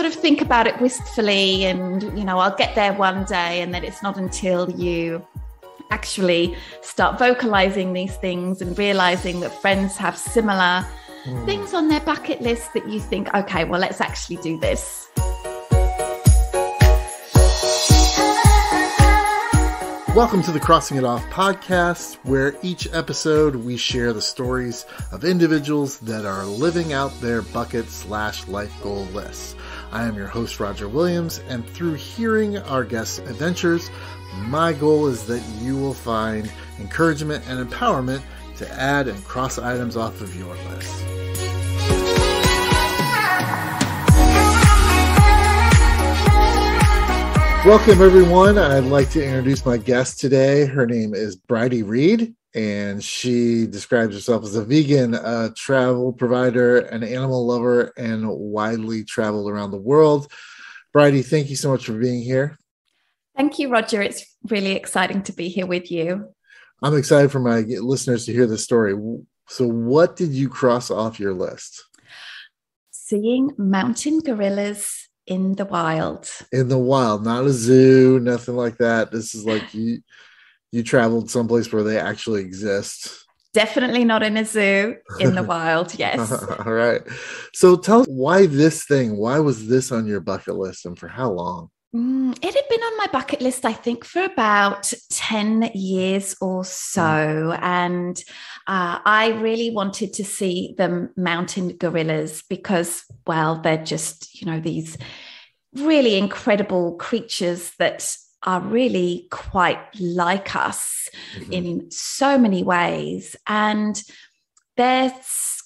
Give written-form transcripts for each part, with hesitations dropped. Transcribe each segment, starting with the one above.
of think about it wistfully and, I'll get there one day, and then it's not until you actually start vocalizing these things and realizing that friends have similar things on their bucket list that you think, okay, well, let's actually do this. Welcome to the Crossing It Off podcast, where each episode we share the stories of individuals that are living out their bucket/life goal lists. I am your host, Roger Williams, and through hearing our guests' adventures, my goal is that you will find encouragement and empowerment to add and cross items off of your list. Welcome, everyone. I'd like to introduce my guest today. Her name is Brighde Reed, and she describes herself as a vegan, a travel provider, an animal lover, and widely traveled around the world. Brighde, thank you so much for being here. Thank you, Roger. It's really exciting to be here with you. I'm excited for my listeners to hear this story. So what did you cross off your list? Seeing mountain gorillas in the wild. In the wild, not a zoo, nothing like that. This is like you traveled someplace where they actually exist. Definitely not in a zoo, in the wild, yes. All right. So tell us why was this on your bucket list, and for how long? It had been on my bucket list, I think, for about 10 years or so. And I really wanted to see the mountain gorillas because, well, they're just, these really incredible creatures that are really quite like us in so many ways. And their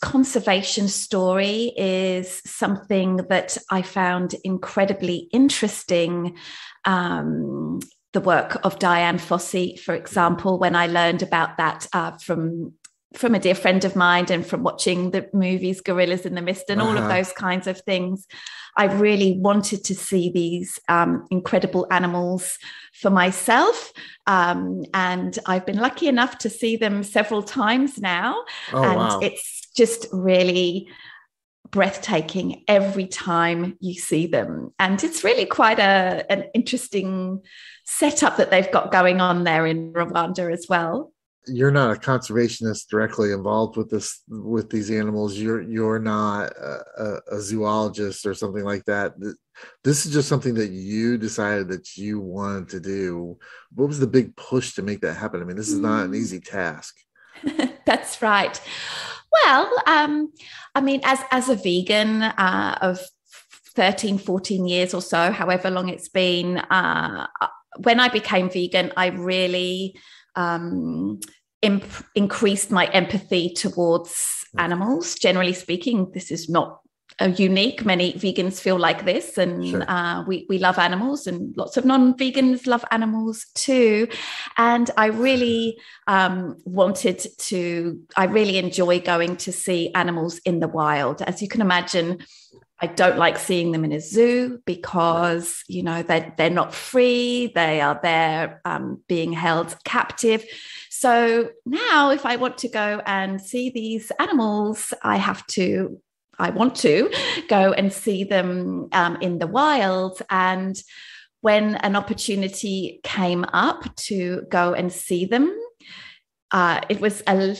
conservation story is something that I found incredibly interesting. The work of Dian, Fossey, for example, when I learned about that from a dear friend of mine and from watching the movies Gorillas in the Mist and all of those kinds of things, I really wanted to see these incredible animals for myself. And I've been lucky enough to see them several times now. It's just really breathtaking every time you see them. And it's really quite an interesting setup that they've got going on there in Rwanda as well. You're not a conservationist directly involved with these animals. You're not a zoologist or something like that. This is just something that you decided that you wanted to do. What was the big push to make that happen? I mean, this is not an easy task. That's right. Well, I mean, as a vegan of 13, 14 years or so, however long it's been, when I became vegan, I really increased my empathy towards animals. Generally speaking, this is not unique. Many vegans feel like this, and sure. We love animals, and lots of non-vegans love animals too. And I really I really enjoy going to see animals in the wild. As you can imagine, I don't like seeing them in a zoo because, they're not free. They are there being held captive. So now if I want to go and see these animals, I want to go and see them in the wild. And when an opportunity came up to go and see them, it was a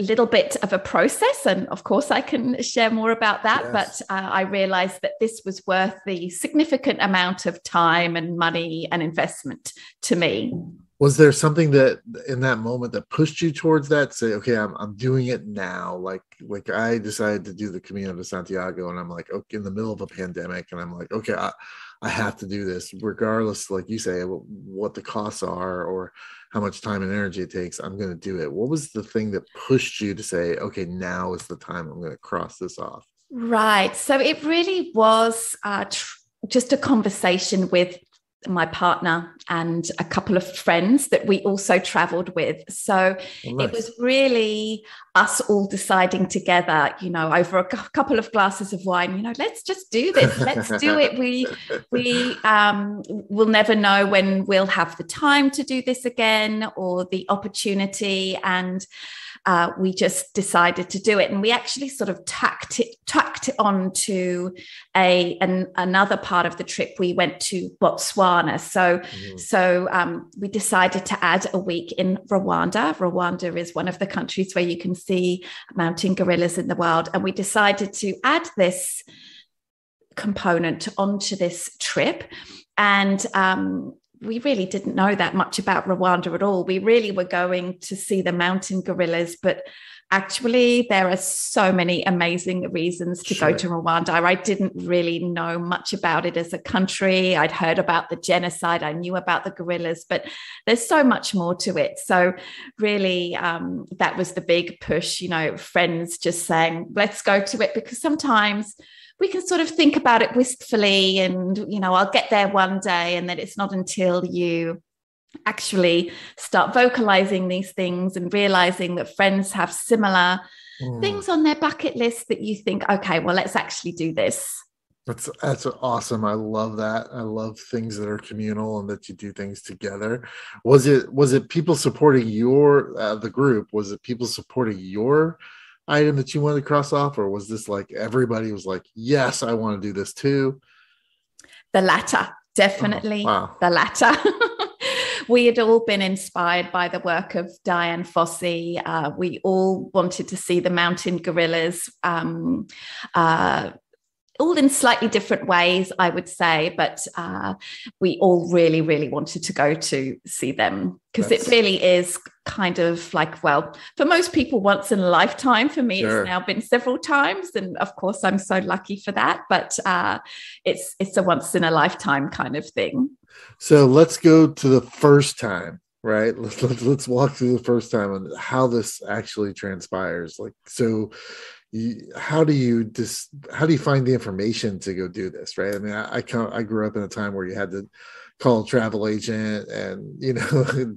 little bit of a process, and of course I can share more about that. Yes. But I realized that this was worth the significant amount of time and money and investment to me. Was there something that in that moment that pushed you towards that? Say, okay, I'm doing it now. Like I decided to do the Camino de Santiago, and I'm like, okay, in the middle of a pandemic, and I'm like, okay, I have to do this, regardless, like you say, what the costs are or how much time and energy it takes. I'm going to do it. What was the thing that pushed you to say, okay, now is the time I'm going to cross this off? Right. So it really was just a conversation with my partner and a couple of friends that we also traveled with. So nice. It was really us all deciding together, over a couple of glasses of wine, let's just do this. Let's do it. We will never know when we'll have the time to do this again or the opportunity. And we just decided to do it. And we actually sort of tacked it on to another part of the trip. We went to Botswana. So we decided to add a week in Rwanda. Rwanda is one of the countries where you can see mountain gorillas in the wild. And we decided to add this component onto this trip. And we really didn't know that much about Rwanda at all. We really were going to see the mountain gorillas, but actually there are so many amazing reasons to go to Rwanda. I didn't really know much about it as a country. I'd heard about the genocide. I knew about the gorillas, but there's so much more to it. So really that was the big push, friends just saying, let's go to it, because sometimes we can sort of think about it wistfully and, I'll get there one day. And then it's not until you actually start vocalizing these things and realizing that friends have similar things on their bucket list that you think, okay, well, let's actually do this. That's awesome. I love that. I love things that are communal and that you do things together. Was it people supporting the group? Was it people supporting your item that you wanted to cross off, or was this like everybody was like, yes, I want to do this too? The latter, definitely. The latter. We had all been inspired by the work of Dian, Fossey. We all wanted to see the mountain gorillas, all in slightly different ways, I would say, but we all really, really wanted to go to see them, because it really is kind of like, well, for most people, once in a lifetime. For me, It's now been several times, and of course, I'm so lucky for that. But it's a once in a lifetime kind of thing. So let's go to the first time, right? Let's walk through the first time and how this actually transpires. Like, so. How do you find the information to go do this, right? I mean, I grew up in a time where you had to call a travel agent and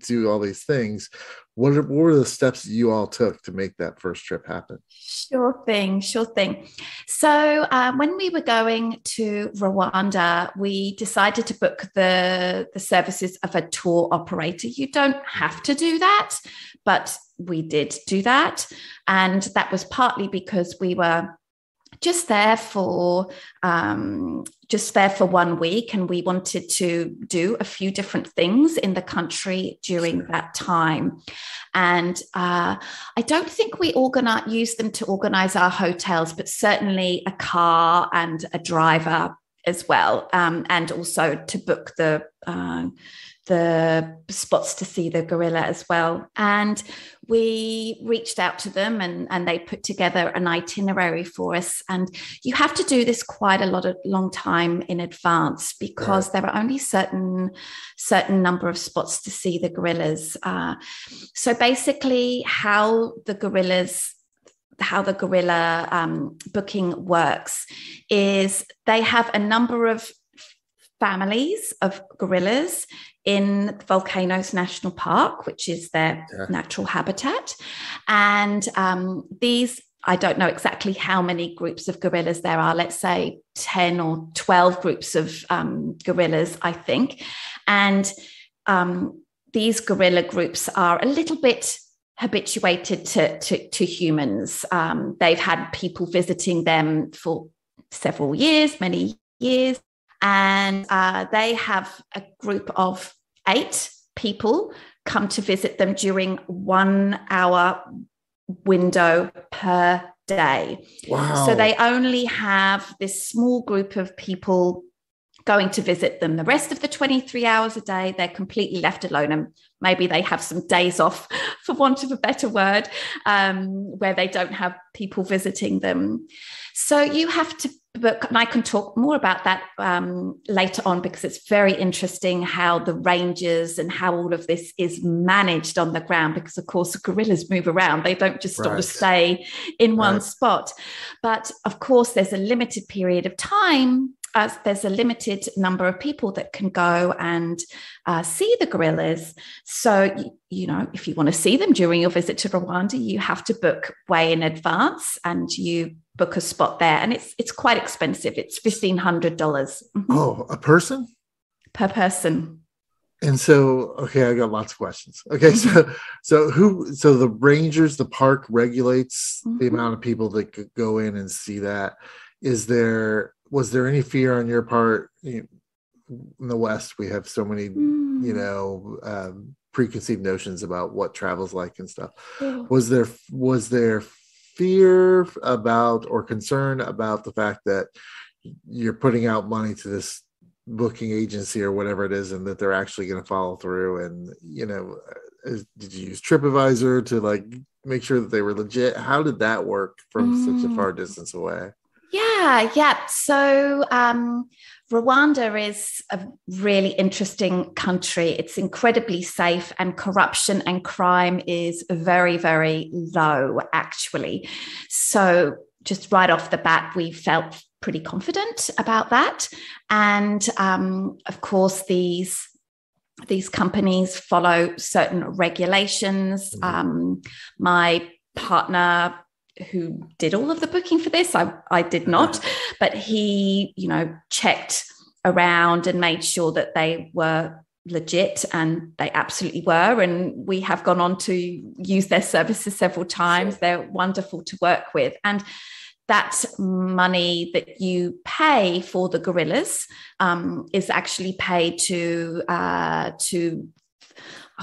do all these things. What were the steps that you all took to make that first trip happen? Sure thing. So when we were going to Rwanda, we decided to book the services of a tour operator. You don't have to do that, but we did do that. And that was partly because we were just there for 1 week, and we wanted to do a few different things in the country during that time. And I don't think we used them to organize our hotels, but certainly a car and a driver as well, and also to book the spots to see the gorilla as well. And we reached out to them, and they put together an itinerary for us. And you have to do this quite a long time in advance, because there are only certain number of spots to see the gorillas. So basically how the gorilla booking works is they have a number of families of gorillas in Volcanoes National Park, which is their natural habitat. And these, I don't know exactly how many groups of gorillas there are, let's say 10 or 12 groups of gorillas, I think. And these gorilla groups are a little bit habituated to humans. They've had people visiting them for several years, many years. And they have a group of 8 people come to visit them during 1 hour window per day. Wow. So they only have this small group of people going to visit them. The rest of the 23 hours a day, they're completely left alone. And maybe they have some days off, for want of a better word, where they don't have people visiting them. So you have to book, and I can talk more about that later on, because it's very interesting how the ranges and how all of this is managed on the ground, because of course the gorillas move around. They don't just sort of stay in one spot. But of course there's a limited period of time there's a limited number of people that can go and see the gorillas. So, if you want to see them during your visit to Rwanda, you have to book way in advance, and you book a spot there. And it's quite expensive. It's $1,500 Oh, a person? per person. And so, okay, I got lots of questions. Okay, so the rangers, the park regulates the amount of people that could go in and see that. Was there any fear on your part? In the West, we have so many, preconceived notions about what travel's like and stuff. Was there fear about or concern about the fact that you're putting out money to this booking agency or whatever it is, and that they're actually going to follow through? And did you use TripAdvisor to like make sure that they were legit? How did that work from such a far distance away? Yeah. So Rwanda is a really interesting country. It's incredibly safe, and corruption and crime is very, very low, actually. So just right off the bat, we felt pretty confident about that. And of course, these companies follow certain regulations. My partner, who did all of the booking for this, I did not, but he, checked around and made sure that they were legit, and they absolutely were. And we have gone on to use their services several times. They're wonderful to work with. And that money that you pay for the gorillas is actually paid to oh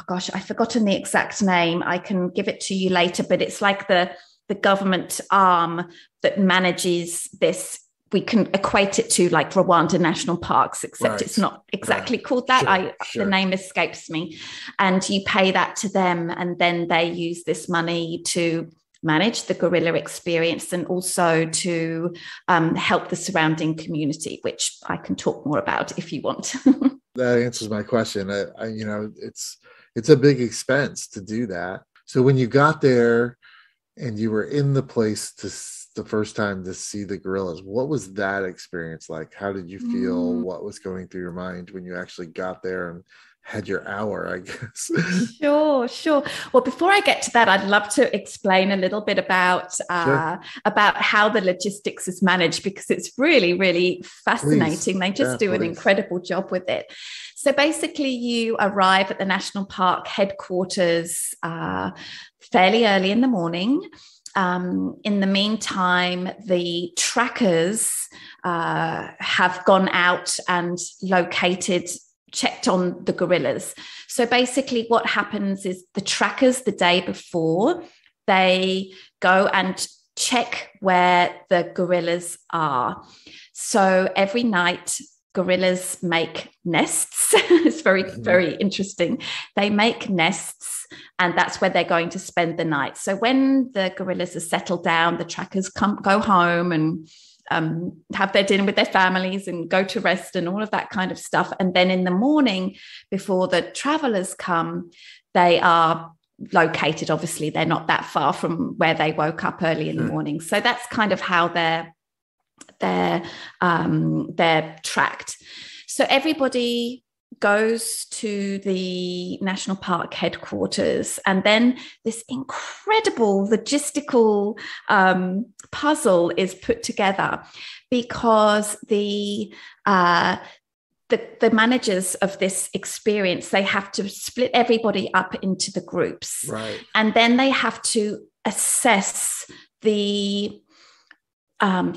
gosh, I've forgotten the exact name. I can give it to you later, but it's like the government arm that manages this. We can equate it to like Rwanda National Parks, except it's not exactly called that. The name escapes me. And you pay that to them, and then they use this money to manage the gorilla experience, and also to help the surrounding community, which I can talk more about if you want. That answers my question. It's a big expense to do that. So when you got there and you were in the place the first time to see the gorillas, what was that experience like? How did you feel? What was going through your mind when you actually got there and had your hour, I guess? Sure. Well, before I get to that, I'd love to explain a little bit about how the logistics is managed, because it's really, really fascinating. They just do an incredible job with it. So basically, you arrive at the national park headquarters fairly early in the morning. In the meantime, the trackers have gone out and checked on the gorillas. So basically what happens is the trackers, the day before, they go and check where the gorillas are. So every night, gorillas make nests. It's very, very interesting. They make nests, and that's where they're going to spend the night. So when the gorillas are settled down, the trackers go home and have their dinner with their families and go to rest and all of that kind of stuff. And then in the morning, before the travelers come, they are located. Obviously, they're not that far from where they woke up early in the morning. So that's kind of how they're tracked. So everybody goes to the national park headquarters, and then this incredible logistical puzzle is put together, because the managers of this experience, they have to split everybody up into the groups, and then they have to assess the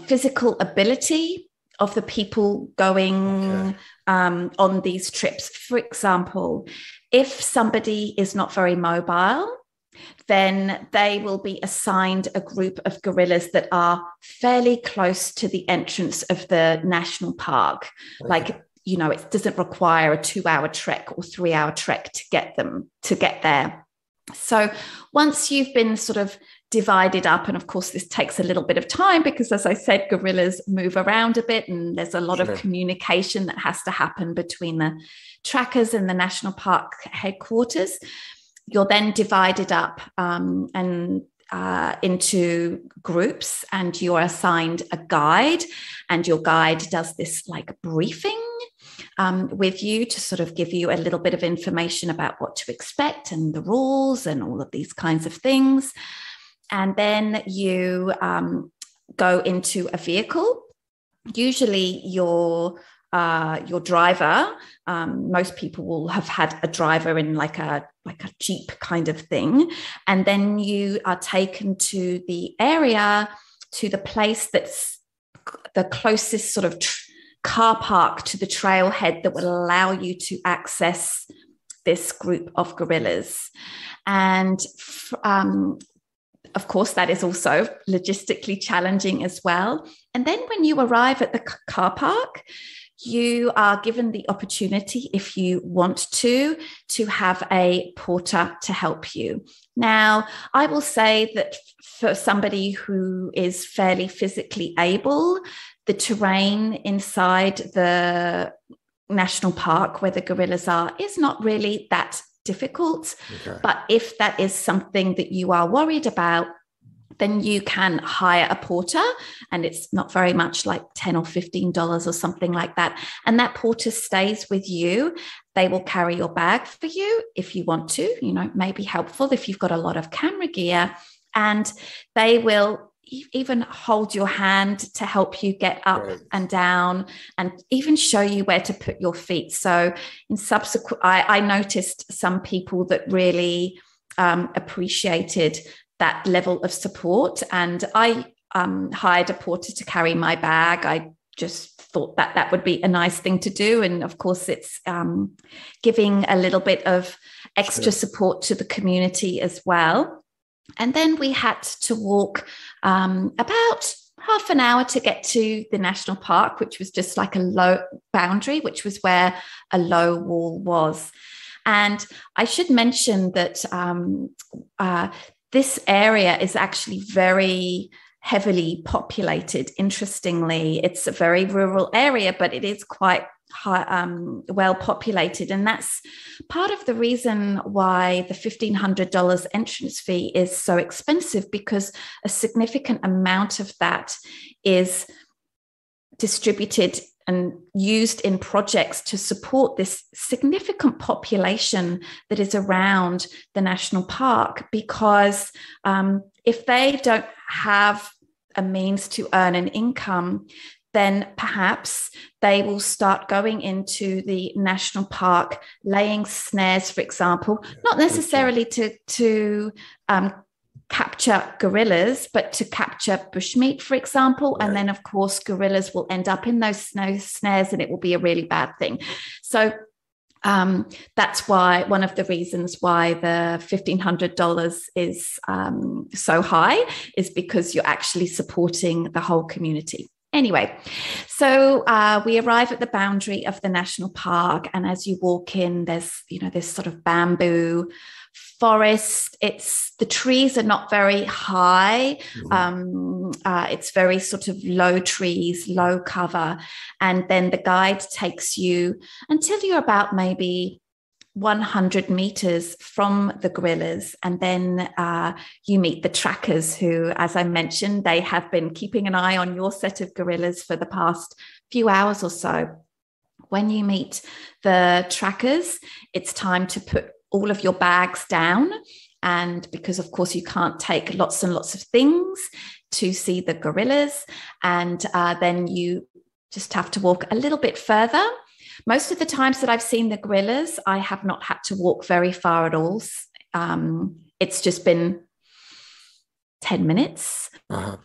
physical ability of the people going on these trips. For example, if somebody is not very mobile, then they will be assigned a group of gorillas that are fairly close to the entrance of the national park. Like, it doesn't require a 2-hour trek or 3-hour trek to get there. So once you've been sort of divided up, and of course this takes a little bit of time, because as I said, gorillas move around a bit, and there's a lot of communication that has to happen between the trackers and the national park headquarters. You're then divided up, and into groups, and you're assigned a guide, and your guide does this like briefing with you to sort of give you a little bit of information about what to expect and the rules and all of these kinds of things. And then you go into a vehicle. Usually your driver, most people will have had a driver in like a Jeep kind of thing. And then you are taken to the area, to the place that's the closest sort of car park to the trailhead that will allow you to access this group of gorillas. And of course, that is also logistically challenging as well. And then when you arrive at the car park, you are given the opportunity, if you want to have a porter to help you. Now, I will say that for somebody who is fairly physically able, the terrain inside the national park where the gorillas are is not really that difficult. Okay. But if that is something that you are worried about, then you can hire a porter, and it's not very much, like $10 or $15 or something like that. And that porter stays with you. They will carry your bag for you if you want to, it may be helpful if you've got a lot of camera gear, and they will even hold your hand to help you get up and down, and even show you where to put your feet. So in subsequent, I noticed some people that really appreciated that level of support, and I hired a porter to carry my bag. I just thought that would be a nice thing to do, and of course it's giving a little bit of extra support to the community as well. And then we had to walk about half an hour to get to the national park, which was just like a low boundary, which was where a low wall was. And I should mention that this area is actually very heavily populated. Interestingly, it's a very rural area, but it is quite well populated. And that's part of the reason why the $1,500 entrance fee is so expensive, because a significant amount of that is distributed and used in projects to support this significant population that is around the national park. Because if they don't have a means to earn an income, then perhaps they will start going into the national park, laying snares, for example, not necessarily to capture gorillas, but to capture bushmeat, for example. Right. And then, of course, gorillas will end up in those snares, and it will be a really bad thing. So that's why one of the reasons why the $1,500 is so high is because you're actually supporting the whole community. Anyway, so we arrive at the boundary of the national park, and as you walk in, there's this sort of bamboo forest. The trees are not very high. It's very sort of low trees, low cover, and then the guide takes you until you're about maybe 100 meters from the gorillas, and then you meet the trackers who, as I mentioned, they have been keeping an eye on your set of gorillas for the past few hours or so. When you meet the trackers, it's time to put all of your bags down, and because of course you can't take lots and lots of things to see the gorillas, and then you just have to walk a little bit further. Most of the times that I've seen the gorillas, I have not had to walk very far at all. It's just been 10 minutes from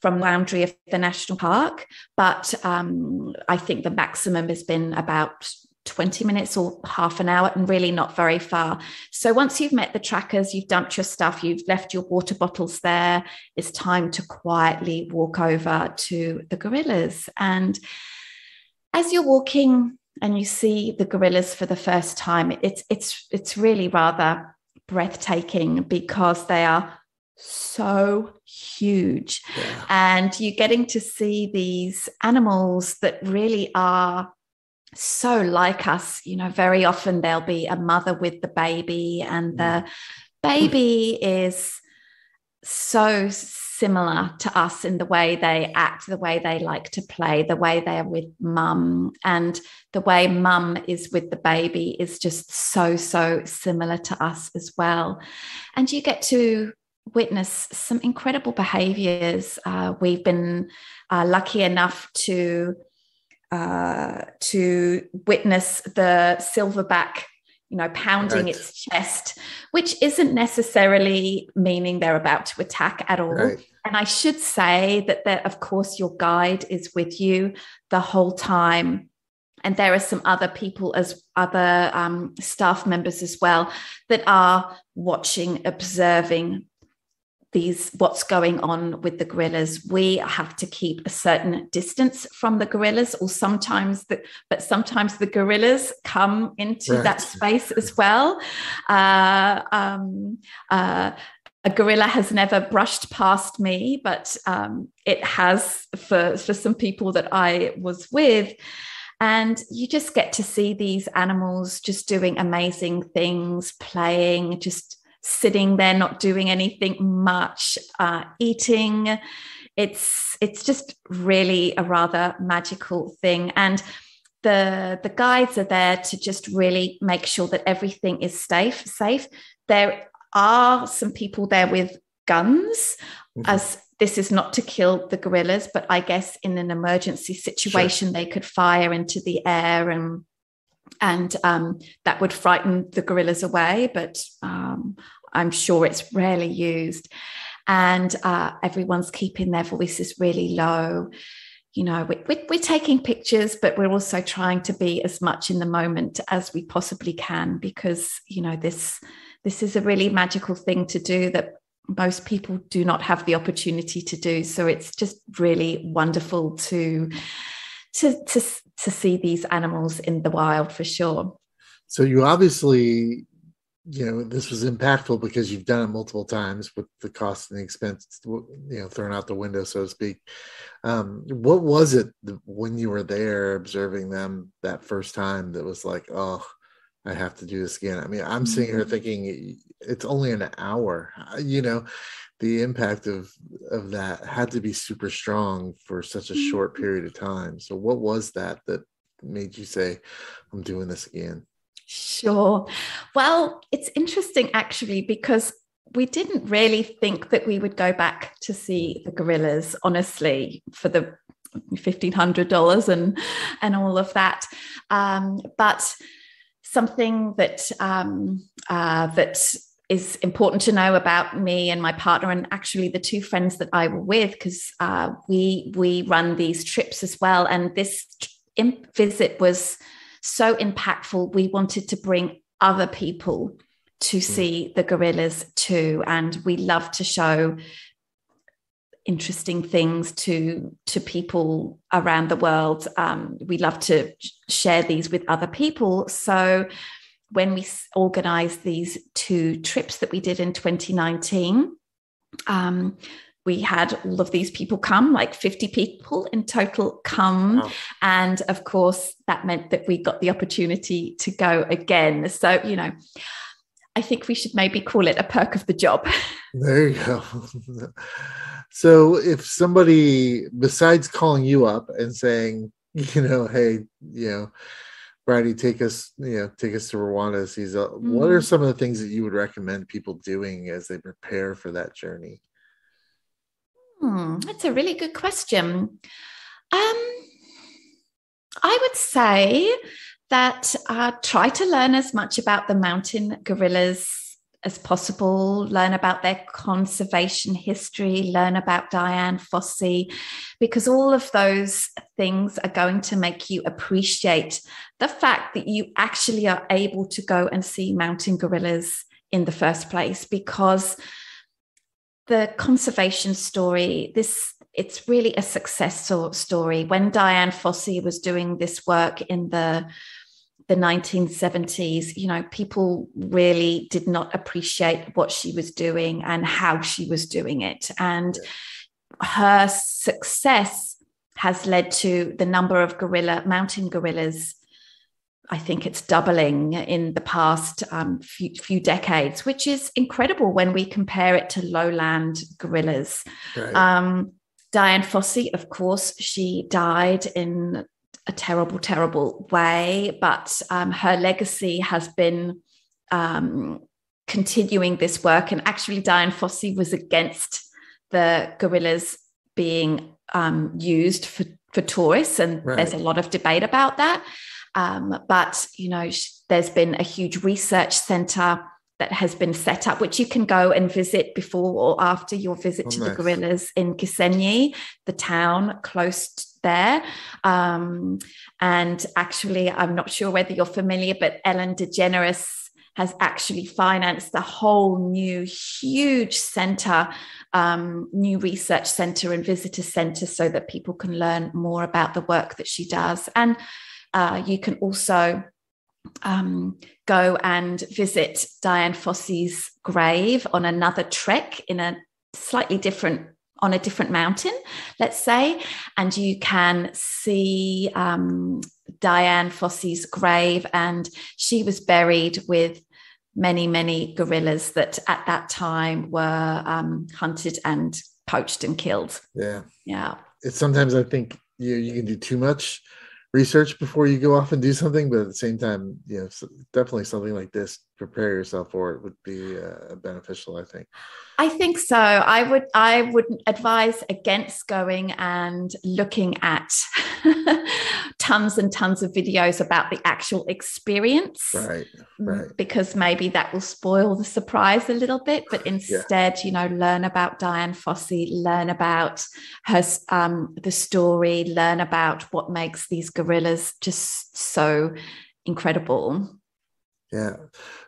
the boundary of the national park. But I think the maximum has been about 20 minutes or half an hour, and really not very far. So once you've met the trackers, you've dumped your stuff, you've left your water bottles there, it's time to quietly walk over to the gorillas. And as you're walking and you see the gorillas for the first time, it's really rather breathtaking, because they are so huge. Yeah. And you're getting to see these animals that really are so like us. Very often there'll be a mother with the baby, and the baby is so similar to us in the way they act, the way they like to play, the way they are with mum, and the way mum is with the baby is just so, so similar to us as well. And you get to witness some incredible behaviors. We've been lucky enough to witness the silverback, pounding Right. its chest, which isn't necessarily meaning they're about to attack at all. Right. And I should say that of course, your guide is with you the whole time. And there are some other people, as other staff members as well, that are watching, observing what's going on with the gorillas. We have to keep a certain distance from the gorillas, or sometimes the gorillas come into Right. that space as well. A gorilla has never brushed past me, but it has for some people that I was with. And you just get to see these animals just doing amazing things, playing, just sitting there, not doing anything much, eating. It's just really a rather magical thing. And the guides are there to just really make sure that everything is safe. There are some people there with guns, as this is not to kill the gorillas, but I guess in an emergency situation, sure, they could fire into the air and that would frighten the gorillas away, but I'm sure it's rarely used. And everyone's keeping their voices really low. We're taking pictures, but we're also trying to be as much in the moment as we possibly can, because, this is a really magical thing to do that most people do not have the opportunity to do. So it's just really wonderful to see these animals in the wild, for sure. So you obviously, this was impactful because you've done it multiple times with the cost and the expense, thrown out the window, so to speak. What was it when you were there observing them that first time that was like, oh, I have to do this again? I mean, I'm sitting here thinking it's only an hour. The impact of that had to be super strong for such a short period of time. So what was that made you say, I'm doing this again? Sure. Well, it's interesting actually, because we didn't really think that we would go back to see the gorillas, honestly, for the $1,500 and all of that. But something that is important to know about me and my partner, and actually the two friends that I were with, because we run these trips as well. And this visit was so impactful. We wanted to bring other people to see the gorillas too. And we love to show interesting things to people around the world. We love to share these with other people. So when we organized these two trips that we did in 2019, we had all of these people come, like 50 people in total come. Wow. And of course, that meant that we got the opportunity to go again. So, I think we should maybe call it a perk of the job. There you go. So if somebody, besides calling you up and saying, hey, Brighde, take us to Rwanda. What are some of the things that you would recommend people doing as they prepare for that journey? That's a really good question. I would say that try to learn as much about the mountain gorillas as possible, learn about their conservation history, learn about Dian, Fossey, because all of those things are going to make you appreciate the fact that you actually are able to go and see mountain gorillas in the first place, because the conservation story, it's really a success story. When Dian Fossey was doing this work in the 1970s, people really did not appreciate what she was doing and how she was doing it. And her success has led to the number of mountain gorillas I think it's doubling in the past few decades, which is incredible when we compare it to lowland gorillas. Right. Dian Fossey, of course, she died in a terrible, terrible way, but her legacy has been continuing this work. And actually, Dian Fossey was against the gorillas being used for tourists, and there's a lot of debate about that. But, there's been a huge research center that has been set up, which you can go and visit before or after your visit to the gorillas in Gisenyi, the town close there. And actually, I'm not sure whether you're familiar, but Ellen DeGeneres has actually financed a whole new huge center, new research center and visitor center, so that people can learn more about the work that she does. And you can also go and visit Dian Fossey's grave on another trek in a on a different mountain, let's say, and you can see Dian Fossey's grave, and she was buried with many, many gorillas that at that time were hunted and poached and killed. Yeah. It's sometimes I think you can do too much research before you go off and do something, but at the same time, definitely something like this, prepare yourself for it would be beneficial, I think. I think so. I would advise against going and looking at tons and tons of videos about the actual experience, right? Because maybe that will spoil the surprise a little bit. But instead, learn about Dian Fossey, learn about her the story, learn about what makes these gorillas just so incredible. Yeah.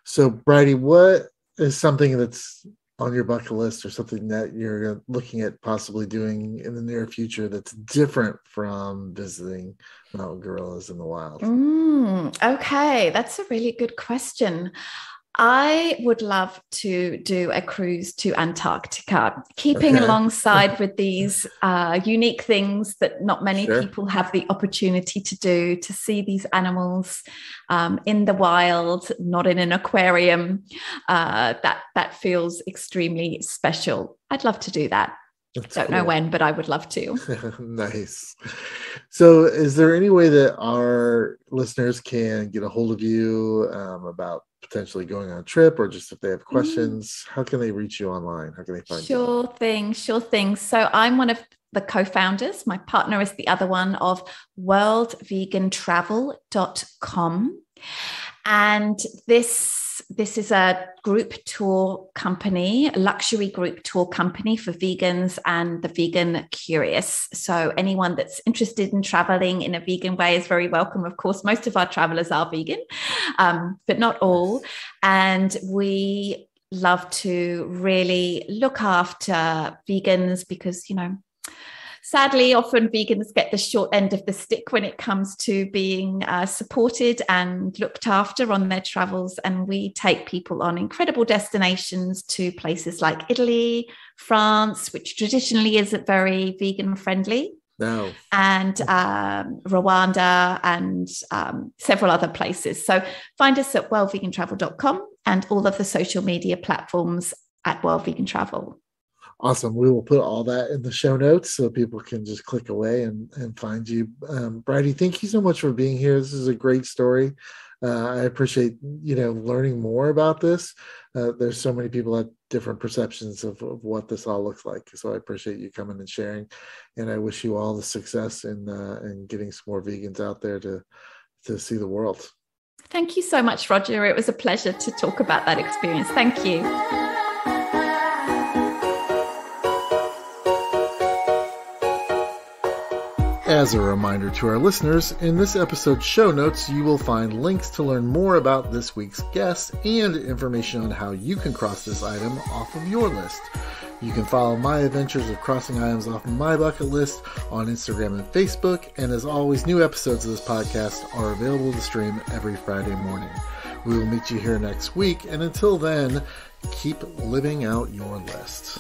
So, Brighde, what is something that's on your bucket list, or something that you're looking at possibly doing in the near future that's different from visiting mountain gorillas in the wild? Okay, that's a really good question. I would love to do a cruise to Antarctica, keeping alongside with these unique things that not many people have the opportunity to do, to see these animals in the wild, not in an aquarium. That feels extremely special. I'd love to do that. Don't know when, but I would love to. Nice. So is there any way that our listeners can get a hold of you about potentially going on a trip, or just if they have questions, how can they reach you online? How can they find you? Sure thing. So I'm one of the co-founders. My partner is the other one, of worldvegantravel.com. And this is a group tour company, a luxury group tour company for vegans and the vegan curious. So anyone that's interested in traveling in a vegan way is very welcome. Of course, most of our travelers are vegan, but not all. And we love to really look after vegans because, sadly, often vegans get the short end of the stick when it comes to being supported and looked after on their travels. And we take people on incredible destinations to places like Italy, France, which traditionally isn't very vegan friendly. No. And Rwanda and several other places. So find us at worldvegantravel.com and all of the social media platforms at World Vegan Travel. Awesome. We will put all that in the show notes so people can just click away and find you. Brighde, thank you so much for being here. This is a great story. I appreciate, learning more about this. There's so many people that have different perceptions of what this all looks like. So I appreciate you coming and sharing. And I wish you all the success in getting some more vegans out there to see the world. Thank you so much, Roger. It was a pleasure to talk about that experience. Thank you. As a reminder to our listeners, in this episode's show notes, you will find links to learn more about this week's guest and information on how you can cross this item off of your list. You can follow my adventures of crossing items off my bucket list on Instagram and Facebook. And as always, new episodes of this podcast are available to stream every Friday morning. We will meet you here next week. And until then, keep living out your list.